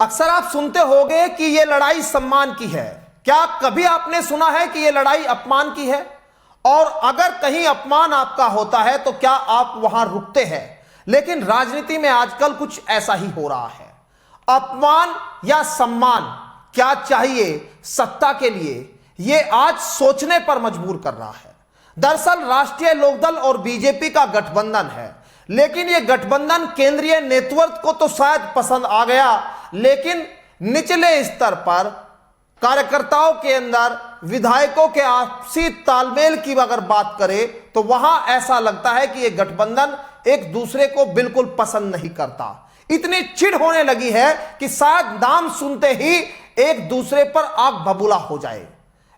अक्सर आप सुनते होंगे कि यह लड़ाई सम्मान की है। क्या कभी आपने सुना है कि यह लड़ाई अपमान की है? और अगर कहीं अपमान आपका होता है तो क्या आप वहां रुकते हैं? लेकिन राजनीति में आजकल कुछ ऐसा ही हो रहा है। अपमान या सम्मान क्या चाहिए सत्ता के लिए, यह आज सोचने पर मजबूर कर रहा है। दरअसल राष्ट्रीय लोकदल और बीजेपी का गठबंधन है, लेकिन यह गठबंधन केंद्रीय नेतृत्व को तो शायद पसंद आ गया, लेकिन निचले स्तर पर कार्यकर्ताओं के अंदर, विधायकों के आपसी तालमेल की अगर बात करें तो वहां ऐसा लगता है कि यह गठबंधन एक दूसरे को बिल्कुल पसंद नहीं करता। इतनी चिढ़ होने लगी है कि शायद नाम सुनते ही एक दूसरे पर आग बबूला हो जाए।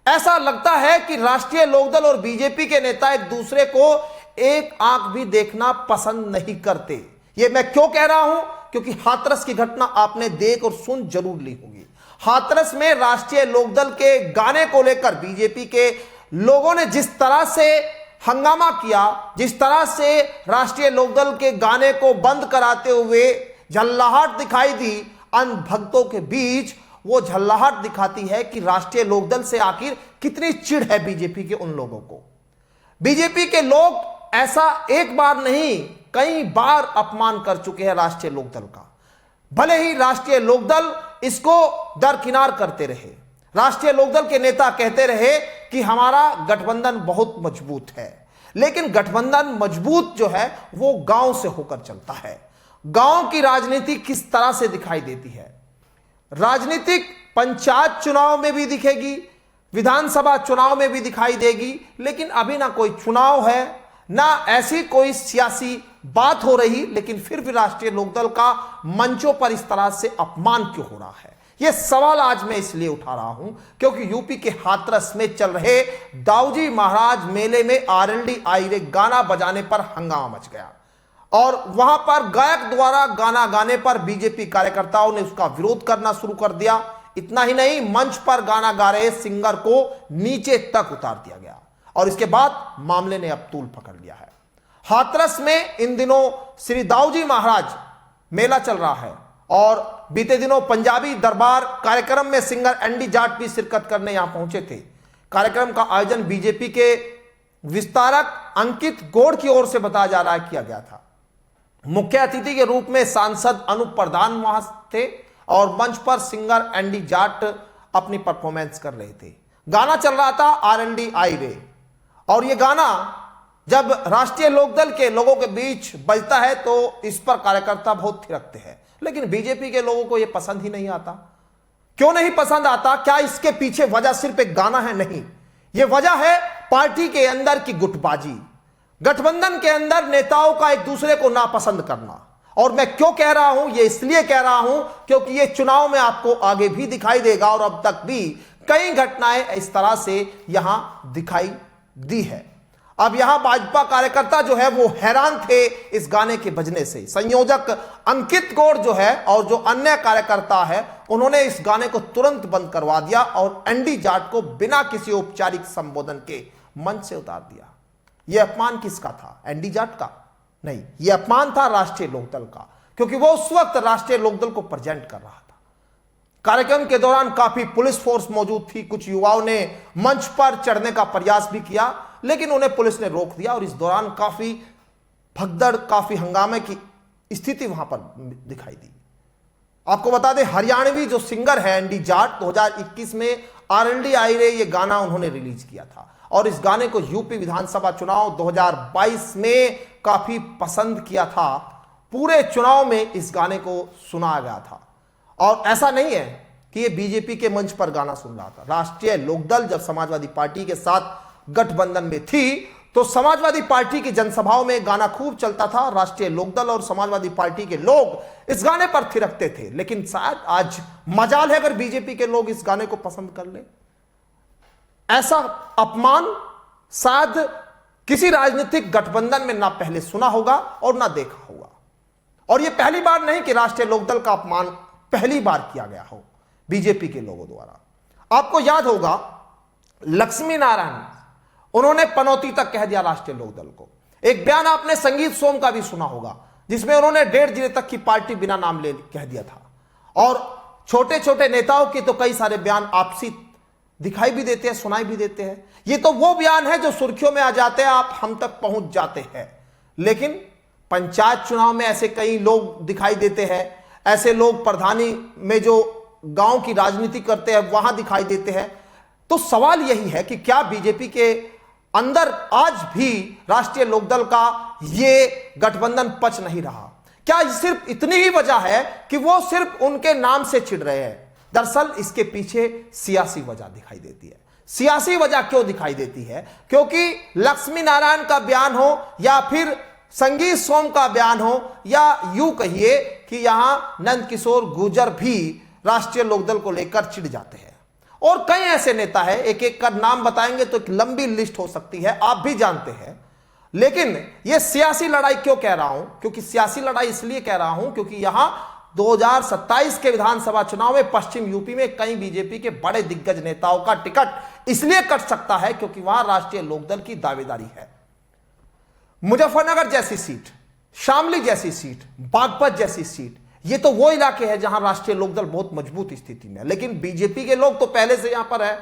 ऐसा लगता है कि राष्ट्रीय लोकदल और बीजेपी के नेता एक दूसरे को एक आंख भी देखना पसंद नहीं करते। यह मैं क्यों कह रहा हूं? क्योंकि हाथरस की घटना आपने देख और सुन जरूर ली होगी। हाथरस में राष्ट्रीय लोकदल के गाने को लेकर बीजेपी के लोगों ने जिस तरह से हंगामा किया, जिस तरह से राष्ट्रीय लोकदल के गाने को बंद कराते हुए झल्लाहट दिखाई दी अंध भक्तों के बीच, वो झल्लाहट दिखाती है कि राष्ट्रीय लोकदल से आखिर कितनी चिढ़ है बीजेपी के उन लोगों को। बीजेपी के लोग ऐसा एक बार नहीं कई बार अपमान कर चुके हैं राष्ट्रीय लोकदल का। भले ही राष्ट्रीय लोकदल इसको दरकिनार करते रहे, राष्ट्रीय लोकदल के नेता कहते रहे कि हमारा गठबंधन बहुत मजबूत है, लेकिन गठबंधन मजबूत जो है वो गांव से होकर चलता है। गांव की राजनीति किस तरह से दिखाई देती है? राजनीतिक पंचायत चुनाव में भी दिखेगी, विधानसभा चुनाव में भी दिखाई देगी, लेकिन अभी ना कोई चुनाव है, ना ऐसी कोई सियासी बात हो रही, लेकिन फिर भी राष्ट्रीय लोकदल का मंचों पर इस तरह से अपमान क्यों हो रहा है? यह सवाल आज मैं इसलिए उठा रहा हूं क्योंकि यूपी के हाथरस में चल रहे दाऊजी महाराज मेले में आरएलडी आईरे गाना बजाने पर हंगामा मच गया और वहां पर गायक द्वारा गाना गाने पर बीजेपी कार्यकर्ताओं ने उसका विरोध करना शुरू कर दिया। इतना ही नहीं, मंच पर गाना गा रहे सिंगर को नीचे तक उतार दिया गया और इसके बाद मामले ने अब तूल पकड़ लिया है। हाथरस में इन दिनों श्री दाऊजी महाराज मेला चल रहा है और बीते दिनों पंजाबी दरबार कार्यक्रम में सिंगर एंडी जाट भी शिरकत करने यहां पहुंचे थे। कार्यक्रम का आयोजन बीजेपी के विस्तारक अंकित गौड़ की ओर से बताया जा रहा है किया गया था। मुख्य अतिथि के रूप में सांसद अनूप प्रधान वहां थे और मंच पर सिंगर एंडी जाट अपनी परफॉर्मेंस कर रहे थे। गाना चल रहा था आरएलडी आईरे और यह गाना जब राष्ट्रीय लोकदल के लोगों के बीच बजता है तो इस पर कार्यकर्ता बहुत थिरकते हैं, लेकिन बीजेपी के लोगों को यह पसंद ही नहीं आता। क्यों नहीं पसंद आता? क्या इसके पीछे वजह सिर्फ एक गाना है? नहीं, यह वजह है पार्टी के अंदर की गुटबाजी, गठबंधन के अंदर नेताओं का एक दूसरे को नापसंद करना। और मैं क्यों कह रहा हूं? यह इसलिए कह रहा हूं क्योंकि यह चुनाव में आपको आगे भी दिखाई देगा और अब तक भी कई घटनाएं इस तरह से यहां दिखाई दी है। अब यहां भाजपा कार्यकर्ता जो है वो हैरान थे इस गाने के बजने से। संयोजक अंकित गौड़ जो है और जो अन्य कार्यकर्ता है उन्होंने इस गाने को तुरंत बंद करवा दिया और एंडी जाट को बिना किसी औपचारिक संबोधन के मंच से उतार दिया। यह अपमान किसका था? एंडी जाट का नहीं, यह अपमान था राष्ट्रीय लोकदल का, क्योंकि वो उस वक्त राष्ट्रीय लोकदल को प्रेजेंट कर रहा था। कार्यक्रम के दौरान काफी पुलिस फोर्स मौजूद थी। कुछ युवाओं ने मंच पर चढ़ने का प्रयास भी किया, लेकिन उन्हें पुलिस ने रोक दिया और इस दौरान काफी भगदड़, काफी हंगामे की स्थिति वहां पर दिखाई दी। आपको बता दें, हरियाणवी जो सिंगर है एंडी जाट, 2021 में आरएलडी आईरे ये गाना उन्होंने रिलीज किया था और इस गाने को यूपी विधानसभा चुनाव 2022 में काफी पसंद किया था। पूरे चुनाव में इस गाने को सुना गया था और ऐसा नहीं है कि ये बीजेपी के मंच पर गाना सुन रहा था। राष्ट्रीय लोकदल जब समाजवादी पार्टी के साथ गठबंधन में थी तो समाजवादी पार्टी की जनसभाओं में गाना खूब चलता था। राष्ट्रीय लोकदल और समाजवादी पार्टी के लोग इस गाने पर थिरकते थे, लेकिन शायद आज मजाल है अगर बीजेपी के लोग इस गाने को पसंद कर ले। ऐसा अपमान शायद किसी राजनीतिक गठबंधन में ना पहले सुना होगा और ना देखा होगा। और यह पहली बार नहीं कि राष्ट्रीय लोकदल का अपमान पहली बार किया गया हो बीजेपी के लोगों द्वारा। आपको याद होगा लक्ष्मी नारायण, उन्होंने पनौती तक कह दिया राष्ट्रीय लोकदल को। एक बयान आपने संगीत सोम का भी सुना होगा जिसमें उन्होंने 1.5 जिले तक की पार्टी बिना नाम ले कह दिया था और छोटे छोटे नेताओं के तो कई सारे बयान आपसी दिखाई भी देते हैं, सुनाई भी देते हैं। ये तो वो बयान है जो सुर्खियों में आ जाते हैं, आप हम तक पहुंच जाते हैं। लेकिन पंचायत चुनाव में ऐसे कई लोग दिखाई देते हैं, ऐसे लोग प्रधानी में जो गांव की राजनीति करते हैं वहां दिखाई देते हैं। तो सवाल यही है कि क्या बीजेपी के अंदर आज भी राष्ट्रीय लोकदल का ये गठबंधन पच नहीं रहा? क्या सिर्फ इतनी ही वजह है कि वो सिर्फ उनके नाम से चिढ़ रहे हैं? दरअसल इसके पीछे सियासी वजह दिखाई देती है। सियासी वजह क्यों दिखाई देती है? क्योंकि लक्ष्मी नारायण का बयान हो या फिर संगीत सोम का बयान हो या यूं कहिए कि यहां नंद किशोर गुर्जर भी राष्ट्रीय लोकदल को लेकर चिढ़ जाते हैं। और कई ऐसे नेता हैं, एक एक का नाम बताएंगे तो एक लंबी लिस्ट हो सकती है, आप भी जानते हैं। लेकिन यह सियासी लड़ाई क्यों कह रहा हूं? क्योंकि सियासी लड़ाई इसलिए कह रहा हूं क्योंकि यहां 2027 के विधानसभा चुनाव में पश्चिम यूपी में कई बीजेपी के बड़े दिग्गज नेताओं का टिकट इसलिए कट सकता है क्योंकि वहां राष्ट्रीय लोकदल की दावेदारी है। मुजफ्फरनगर जैसी सीट, शामली जैसी सीट, बागपत जैसी सीट, ये तो वो इलाके हैं जहां राष्ट्रीय लोकदल बहुत मजबूत स्थिति में है। लेकिन बीजेपी के लोग तो पहले से यहां पर है।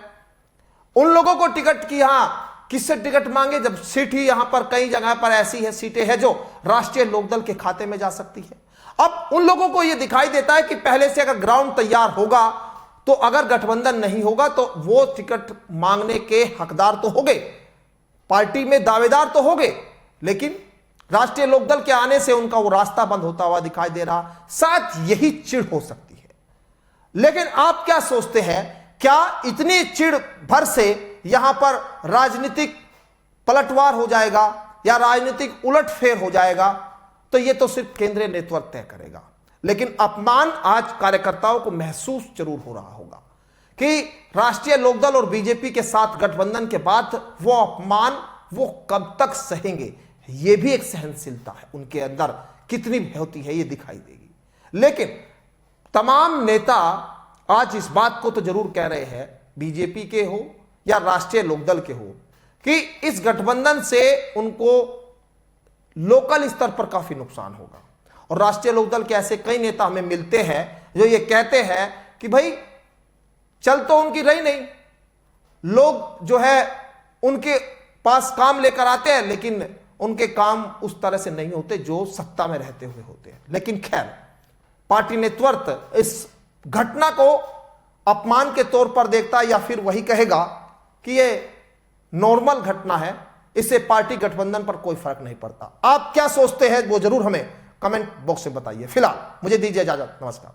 उन लोगों को टिकट की यहां किससे टिकट मांगे जब सीट ही यहां पर कई जगह पर ऐसी है, सीटें हैं जो राष्ट्रीय लोकदल के खाते में जा सकती है। अब उन लोगों को यह दिखाई देता है कि पहले से अगर ग्राउंड तैयार होगा तो अगर गठबंधन नहीं होगा तो वो टिकट मांगने के हकदार तो हो गए, पार्टी में दावेदार तो हो गए, लेकिन राष्ट्रीय लोकदल के आने से उनका वो रास्ता बंद होता हुआ दिखाई दे रहा। साथ यही चिढ़ हो सकती है। लेकिन आप क्या सोचते हैं, क्या इतनी चिढ़ भर से यहां पर राजनीतिक पलटवार हो जाएगा या राजनीतिक उलटफेर हो जाएगा? तो ये तो सिर्फ केंद्रीय नेतृत्व तय करेगा। लेकिन अपमान आज कार्यकर्ताओं को महसूस जरूर हो रहा होगा कि राष्ट्रीय लोकदल और बीजेपी के साथ गठबंधन के बाद वो अपमान वो कब तक सहेंगे। ये भी एक सहनशीलता है उनके अंदर, कितनी होती है ये दिखाई देगी। लेकिन तमाम नेता आज इस बात को तो जरूर कह रहे हैं, बीजेपी के हो या राष्ट्रीय लोकदल के हो, कि इस गठबंधन से उनको लोकल स्तर पर काफी नुकसान होगा। और राष्ट्रीय लोकदल के ऐसे कई नेता हमें मिलते हैं जो ये कहते हैं कि भाई चल तो उनकी रही नहीं, लोग जो है उनके पास काम लेकर आते हैं लेकिन उनके काम उस तरह से नहीं होते जो सत्ता में रहते हुए होते हैं। लेकिन खैर, पार्टी नेतृत्व इस घटना को अपमान के तौर पर देखता है या फिर वही कहेगा कि ये नॉर्मल घटना है, इससे पार्टी गठबंधन पर कोई फर्क नहीं पड़ता। आप क्या सोचते हैं वो जरूर हमें कमेंट बॉक्स में बताइए। फिलहाल मुझे दीजिए इजाजत, नमस्कार।